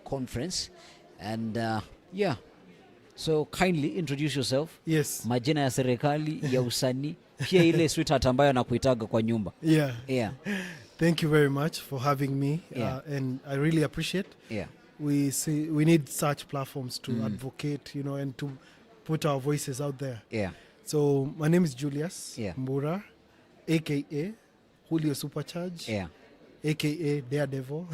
Conference and yeah, so kindly introduce yourself. Yes. Majina ya serikali ya usanii pia ile sweetheart ambayo nakuitaga kwa nyumba. Yeah. Thank you very much for having me. Yeah. And I really appreciate. Yeah. We need such platforms to advocate, and to put our voices out there. Yeah. So my name is Julius Mbura, aka Julius Supercharge. Yeah. AKA Daredevil,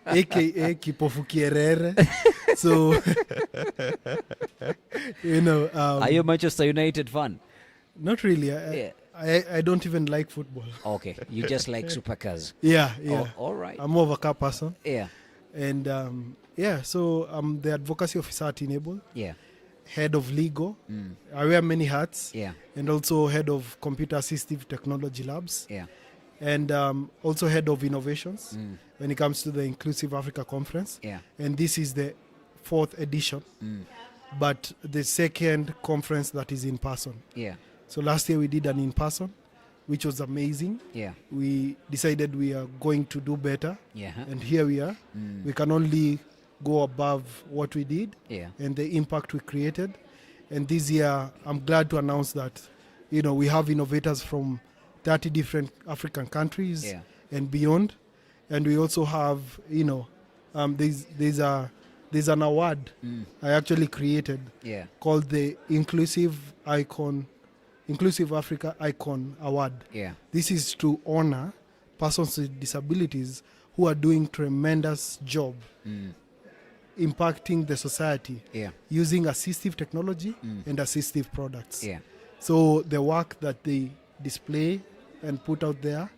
AKA Kipofu Kierere. So, are you a Manchester United fan? Not really. I don't even like football. Okay, you just like supercars. Yeah. Oh, all right. I'm more of a car person. Yeah. And so I'm the advocacy officer at Enable. Yeah. Head of legal. I wear many hats. Yeah. And also head of computer assistive technology labs. Yeah. And also head of innovations when it comes to the Inclusive Africa Conference. Yeah. And this is the 4th edition, but the second conference that is in person. Yeah. So last year we did an in-person, which was amazing. Yeah. We decided we are going to do better. Yeah. And here we are. We can only go above what we did and the impact we created. And this year, I'm glad to announce that, we have innovators from 30 different African countries and beyond. And we also have, there's an award I actually created called the Inclusive Africa Icon Award. Yeah. This is to honor persons with disabilities who are doing tremendous job impacting the society using assistive technology and assistive products. Yeah. So the work that they display and put out there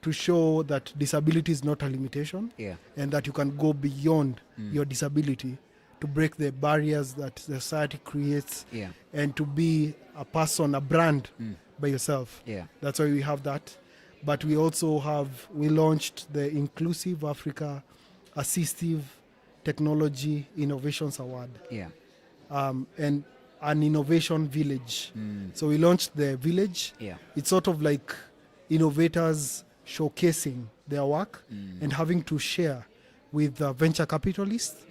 to show that disability is not a limitation and that you can go beyond your disability to break the barriers that society creates and to be a person, a brand by yourself. Yeah. That's why we have that. But we also we launched the Inclusive Africa Assistive Technology Innovations Award. Yeah. And an innovation village. So we launched the village. Yeah. It's sort of like innovators showcasing their work and having to share with venture capitalists,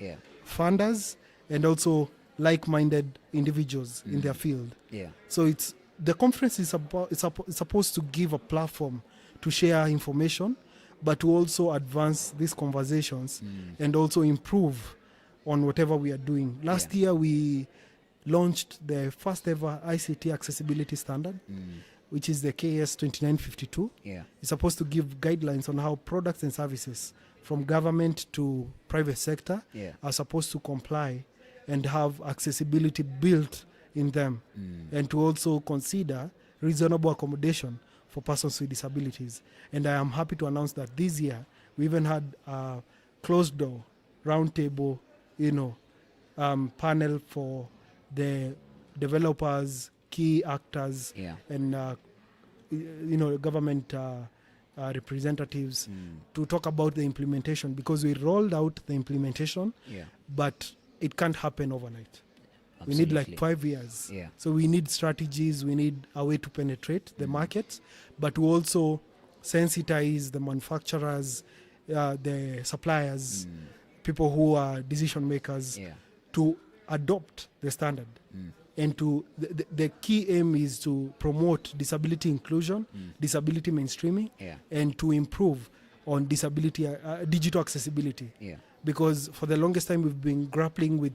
funders, and also like-minded individuals in their field. Yeah. So the conference is supposed to give a platform to share information, but to also advance these conversations and also improve on whatever we are doing. Last year we launched the first ever ICT accessibility standard, which is the KS 2952. Yeah. It's supposed to give guidelines on how products and services from government to private sector are supposed to comply and have accessibility built in them, and to also consider reasonable accommodation for persons with disabilities. And I am happy to announce that this year we even had a closed door roundtable, panel for the developers, key actors, and government representatives to talk about the implementation, because we rolled out the implementation, but it can't happen overnight. Absolutely. We need like 5 years. Yeah. So we need strategies, we need a way to penetrate the market, but to also sensitize the manufacturers, the suppliers, people who are decision makers to adopt the standard. And the key aim is to promote disability inclusion, disability mainstreaming, and to improve on disability digital accessibility. Yeah. Because for the longest time we've been grappling with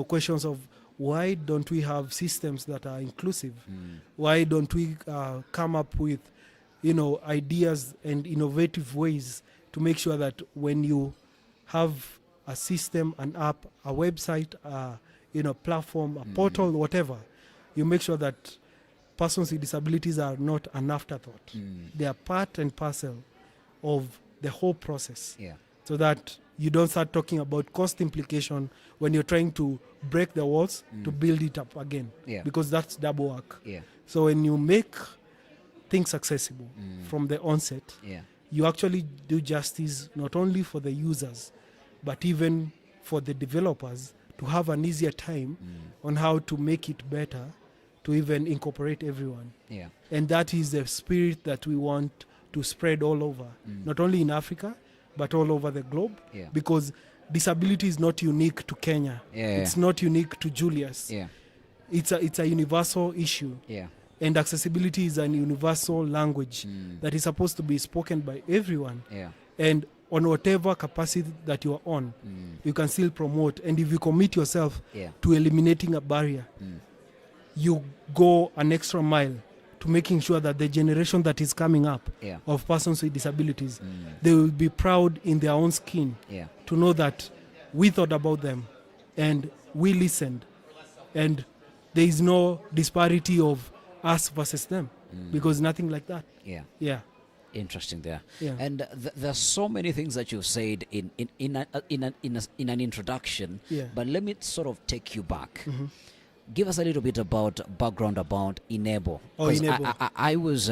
questions of why don't we have systems that are inclusive? Why don't we come up with ideas and innovative ways to make sure that when you have a system, an app, a website, platform, a portal, whatever, you make sure that persons with disabilities are not an afterthought. They are part and parcel of the whole process. Yeah. So that you don't start talking about cost implication when you're trying to break the walls to build it up again. Yeah. Because that's double work. Yeah. So when you make things accessible from the onset, you actually do justice not only for the users, but even for the developers to have an easier time on how to make it better, to even incorporate everyone. Yeah. And that is the spirit that we want to spread all over, not only in Africa, but all over the globe. Yeah. Because disability is not unique to Kenya. It's not unique to Julius. It's a universal issue. And accessibility is an universal language that is supposed to be spoken by everyone. And on whatever capacity that you are on, you can still promote. And if you commit yourself to eliminating a barrier, you go an extra mile to making sure that the generation that is coming up of persons with disabilities, they will be proud in their own skin to know that we thought about them and we listened, and there is no disparity of us versus them, because nothing like that. Interesting there. And there are so many things that you've said in an introduction, but let me sort of take you back. Give us a little bit about background about Enable. Enable. I was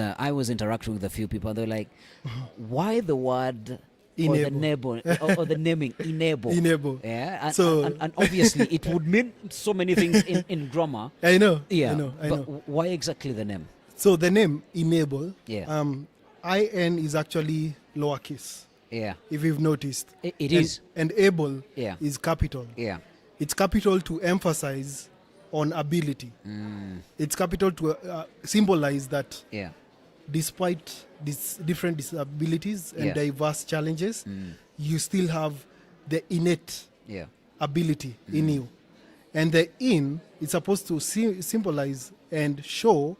interacting with a few people, and they're like, why the word Enable or the naming Enable? Enable. Yeah. And obviously it would mean so many things in grammar. I know. Yeah. I know. But why exactly the name? So the name Enable. IN is actually lowercase. If you've noticed. It is. And able is capital. It's capital to emphasize on ability. It's capital to symbolize that despite these different disabilities and diverse challenges, you still have the innate ability in you. And the in is supposed to symbolize and show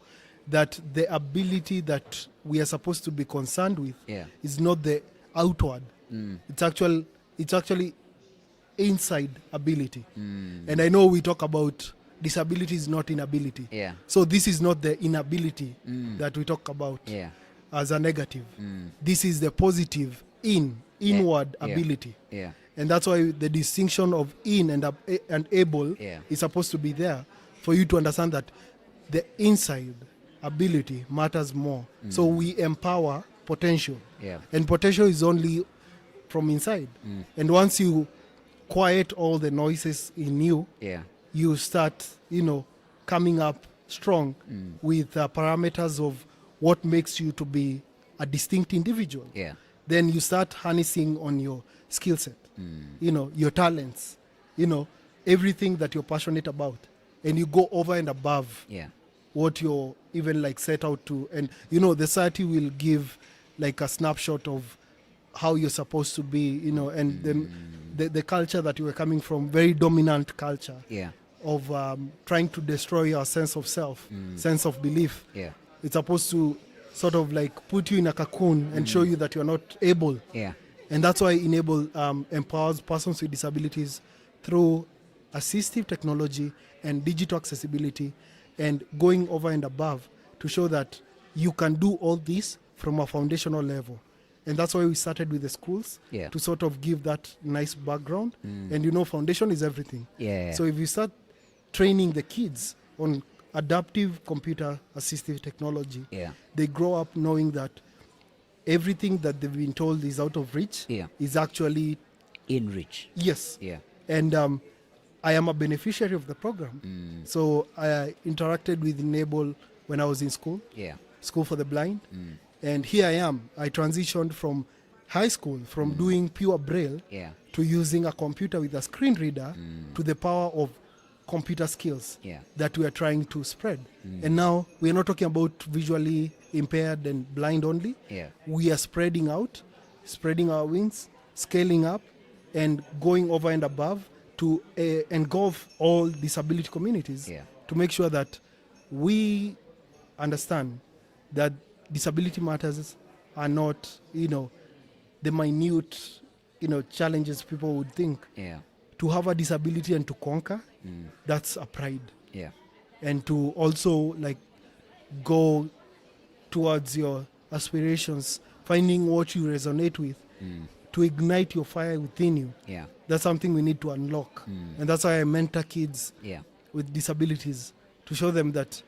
that the ability that we are supposed to be concerned with is not the outward. It's actually inside ability. And I know we talk about disability is not inability. So this is not the inability that we talk about as a negative. This is the positive inward ability. And that's why the distinction of in and able is supposed to be there for you to understand that the inside ability matters more. So we empower potential. And potential is only from inside. And once you quiet all the noises in you, you start, coming up strong with parameters of what makes you to be a distinct individual. Then you start harnessing on your skill set, your talents, everything that you're passionate about. And you go over and above what you're even like set out to. And, the society will give like a snapshot of how you're supposed to be, and the culture that you were coming from, very dominant culture of trying to destroy your sense of self, sense of belief. It's supposed to sort of like put you in a cocoon and show you that you're not able. And that's why Enable empowers persons with disabilities through assistive technology and digital accessibility, and going over and above to show that you can do all this from a foundational level. And that's why we started with the schools to sort of give that nice background. And foundation is everything. So if you start training the kids on adaptive computer assistive technology, they grow up knowing that everything that they've been told is out of reach is actually in reach. Yes. And I am a beneficiary of the program. So I interacted with Enable when I was in school, School for the Blind. And here I am. I transitioned from high school, from doing pure braille to using a computer with a screen reader to the power of computer skills that we are trying to spread. And now we are not talking about visually impaired and blind only. We are spreading out, spreading our wings, scaling up, and going over and above to engulf all disability communities to make sure that we understand that disability matters are not, the minute, challenges people would think. To have a disability and to conquer, that's a pride. And to also go towards your aspirations, finding what you resonate with, to ignite your fire within you. That's something we need to unlock. And that's why I mentor kids with disabilities to show them that,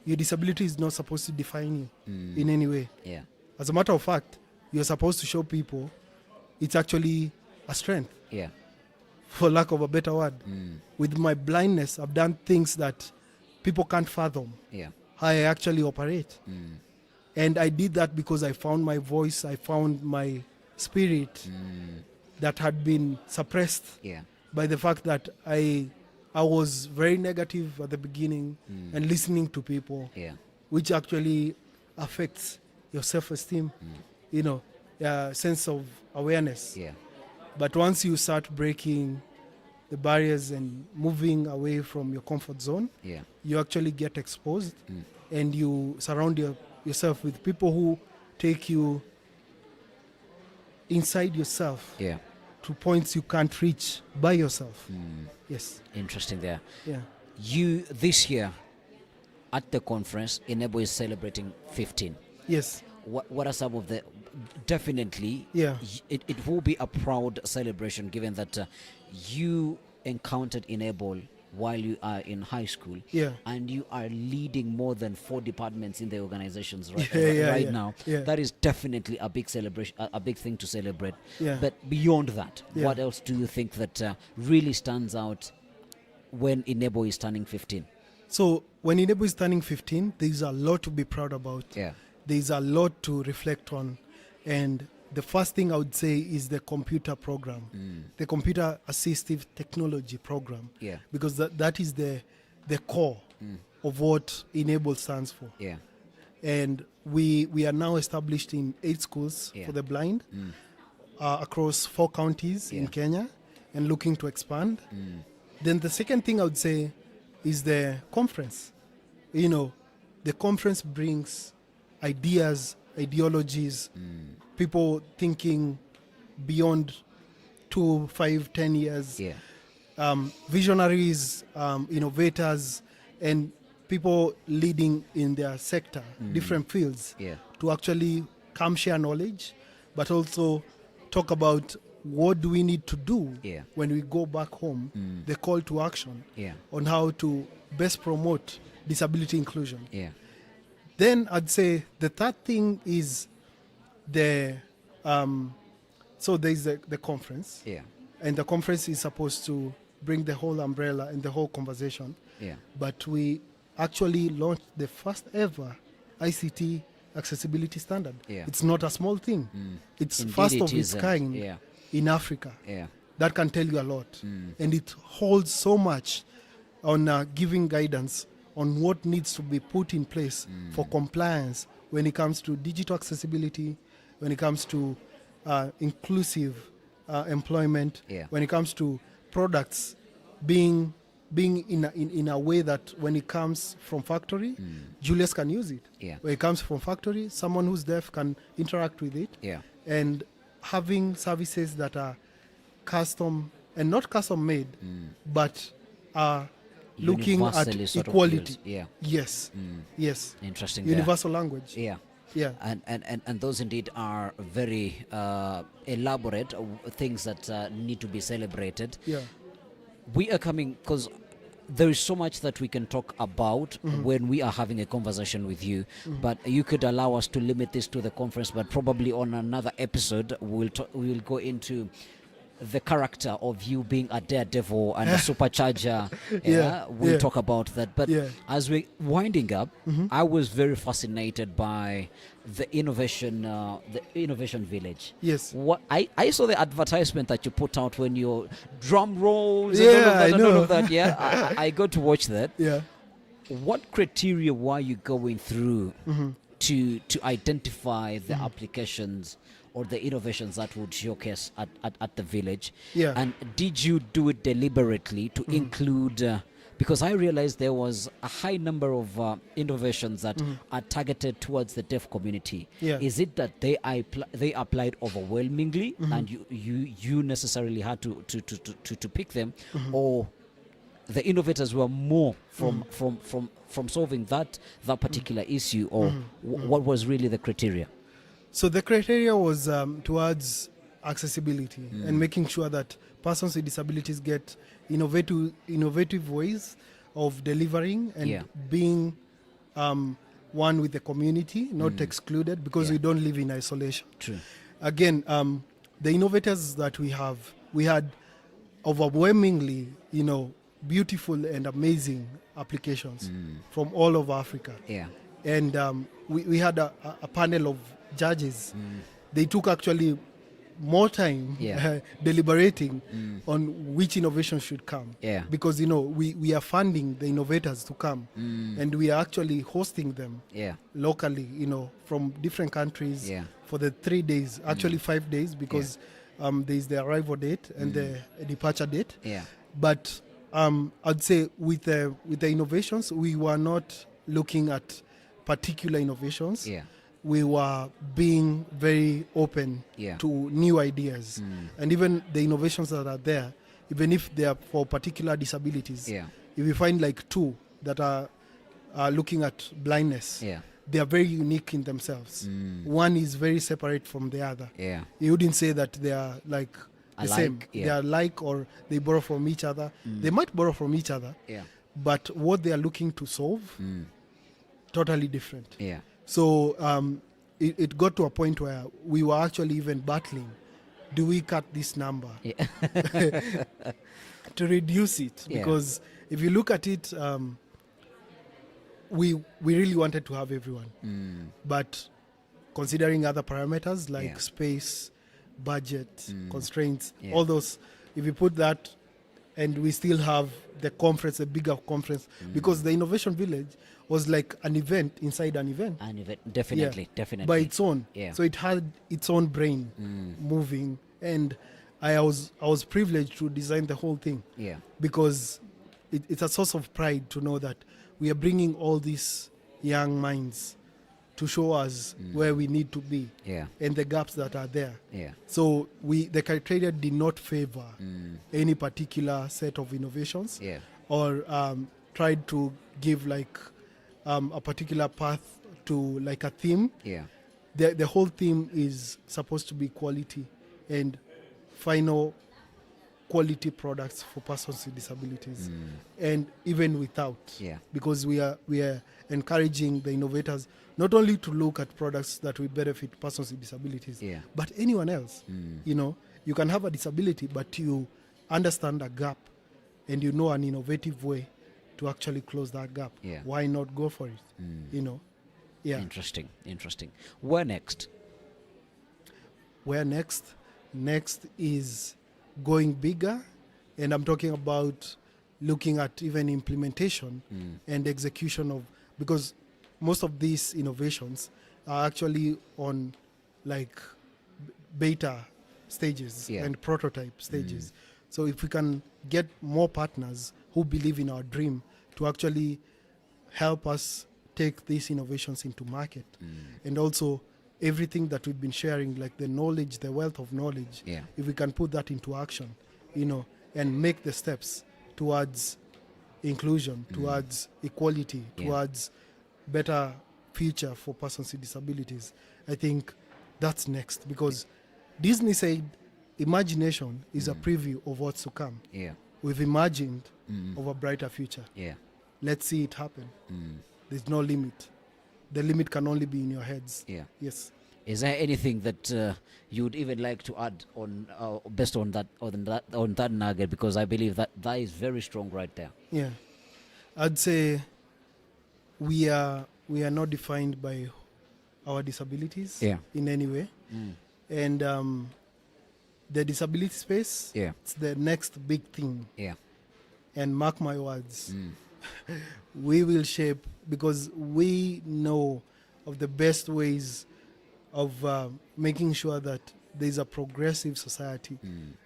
your disability is not supposed to define you in any way. As a matter of fact, you're supposed to show people it's actually a strength. For lack of a better word. With my blindness, I've done things that people can't fathom how I actually operate. And I did that because I found my voice, I found my spirit that had been suppressed by the fact that I was very negative at the beginning and listening to people, which actually affects your self-esteem, sense of awareness. But once you start breaking the barriers and moving away from your comfort zone, you actually get exposed and you surround yourself with people who take you inside yourself to points you can't reach by yourself. Yes. Interesting there. Yeah. You, this year, at the conference, Enable is celebrating 15. Yes. What are some of the... Definitely, it will be a proud celebration given that you encountered Enable while you are in high school, and you are leading more than 4 departments in the organizations right now. That is definitely a big celebration, a big thing to celebrate. But beyond that, what else do you think that really stands out when Enable is turning 15? So when Enable is turning 15, there's a lot to be proud about. There's a lot to reflect on. And the first thing I would say is the computer program, the computer assistive technology program, because that is the core of what Enable stands for. And we are now established in 8 schools for the blind across 4 counties in Kenya and looking to expand. Then the second thing I would say is the conference. The conference brings ideas, ideologies, people thinking beyond 2, 5, 10 years, visionaries, innovators, and people leading in their sector, different fields, to actually come share knowledge, but also talk about what do we need to do when we go back home, the call to action on how to best promote disability inclusion. Then I'd say the third thing is so there's the conference, and the conference is supposed to bring the whole umbrella and the whole conversation. But we actually launched the first ever ICT accessibility standard. It's not a small thing. It's indeed, first of its kind in Africa. That can tell you a lot, and it holds so much on giving guidance on what needs to be put in place for compliance when it comes to digital accessibility, when it comes to inclusive employment, when it comes to products being in a way that when it comes from factory, Julius can use it. When it comes from factory, someone who's deaf can interact with it. And having services that are custom and not custom made, but are looking at equality. Yes. Interesting. Universal language. And those indeed are very elaborate things that need to be celebrated. We are coming because there is so much that we can talk about when we are having a conversation with you, but you could allow us to limit this to the conference, but probably on another episode we'll go into the character of you being a daredevil and a supercharger. We'll talk about that. But as we're winding up, I was very fascinated by the innovation village. What I saw the advertisement that you put out when you drum rolls and all of that. I got to watch that. What criteria were you going through to identify the applications or the innovations that would showcase at the village? And did you do it deliberately to include, because I realized there was a high number of innovations that are targeted towards the deaf community. Is it that they applied overwhelmingly and you necessarily had to pick them, or the innovators were more from solving that particular issue, or what was really the criteria? So the criteria was towards accessibility and making sure that persons with disabilities get innovative ways of delivering and being one with the community, not excluded, because we don't live in isolation. Again, the innovators that we had overwhelmingly, beautiful and amazing applications from all over Africa. And we had a panel of judges. They took actually more time deliberating on which innovation should come. Because, we are funding the innovators to come and we are actually hosting them locally, from different countries for the 3 days, actually 5 days, because there is the arrival date and the departure date. But I'd say with the innovations, we were not looking at particular innovations. We were being very open to new ideas. And even the innovations that are there, even if they are for particular disabilities, if you find like 2 that are looking at blindness, they are very unique in themselves. One is very separate from the other. You wouldn't say that they are like the same. They are like, or they borrow from each other. They might borrow from each other, but what they are looking to solve, totally different. So it got to a point where we were actually even battling. Do we cut this number to reduce it? Because if you look at it, we really wanted to have everyone. But considering other parameters like space, budget, constraints, all those, if you put that, and we still have the conference, a bigger conference, because the Innovation Village was like an event inside an event. An event, definitely. By its own. So it had its own brain moving, and I was privileged to design the whole thing. Because it's a source of pride to know that we are bringing all these young minds to show us where we need to be and the gaps that are there. So the criteria did not favor any particular set of innovations or tried to give like a particular path to like a theme. The whole theme is supposed to be quality and final quality products for persons with disabilities, and even without, because we are encouraging the innovators not only to look at products that will benefit persons with disabilities, but anyone else. You can have a disability, but you understand a gap and an innovative way to actually close that gap. Why not go for it? Interesting. Where next? Next is going bigger, and I'm talking about looking at even implementation and execution of, because most of these innovations are actually on like beta stages and prototype stages. So if we can get more partners who believe in our dream to actually help us take these innovations into market, and also everything that we've been sharing, like the knowledge, the wealth of knowledge, if we can put that into action, and make the steps towards inclusion, towards equality, towards better future for persons with disabilities, I think that's next. Because Disney said imagination is a preview of what's to come. We've imagined of a brighter future. Let's see it happen. There's no limit. The limit can only be in your heads. Yes. Is there anything that you'd even like to add on, based on that nugget? Because I believe that is very strong right there. I'd say we are not defined by our disabilities in any way, and the disability space, it's the next big thing. And mark my words, we will shape, because we know of the best ways of making sure that there's a progressive society.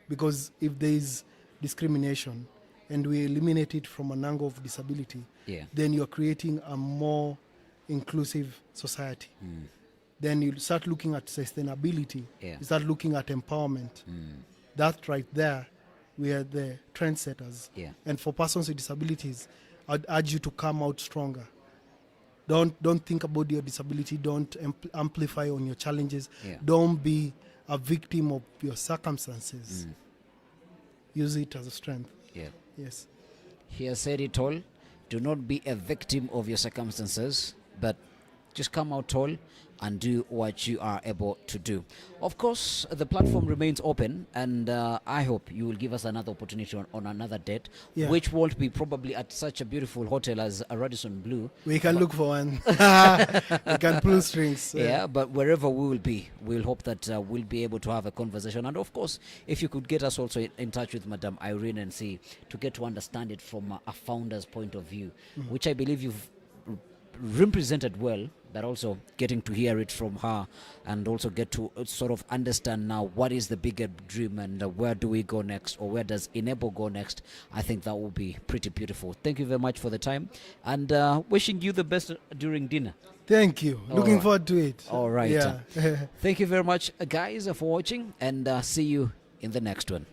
Because if there's discrimination and we eliminate it from an angle of disability, then you're creating a more inclusive society. Then you start looking at sustainability, you start looking at empowerment. That right there, we are the trendsetters. And for persons with disabilities, I'd urge you to come out stronger. Don't think about your disability. Don't amplify on your challenges. Don't be a victim of your circumstances. Use it as a strength. Yes. He has said it all. Do not be a victim of your circumstances, but just come out tall, and do what you are able to do. Of course, the platform remains open, and I hope you will give us another opportunity on another date, which won't be probably at such a beautiful hotel as Radisson Blue. We can look for one. We can pull strings. Yeah, but wherever we will be, we'll hope that we'll be able to have a conversation. And of course, if you could get us also in touch with Madam Irene and see, to get to understand it from a founder's point of view, which I believe you've represented well, but also getting to hear it from her and also get to sort of understand now what is the bigger dream and where do we go next, or where does Enable go next. I think that will be pretty beautiful. Thank you very much for the time, and wishing you the best during dinner. Thank you. Looking forward to it. All right. Yeah. Thank you very much, guys, for watching, and see you in the next one.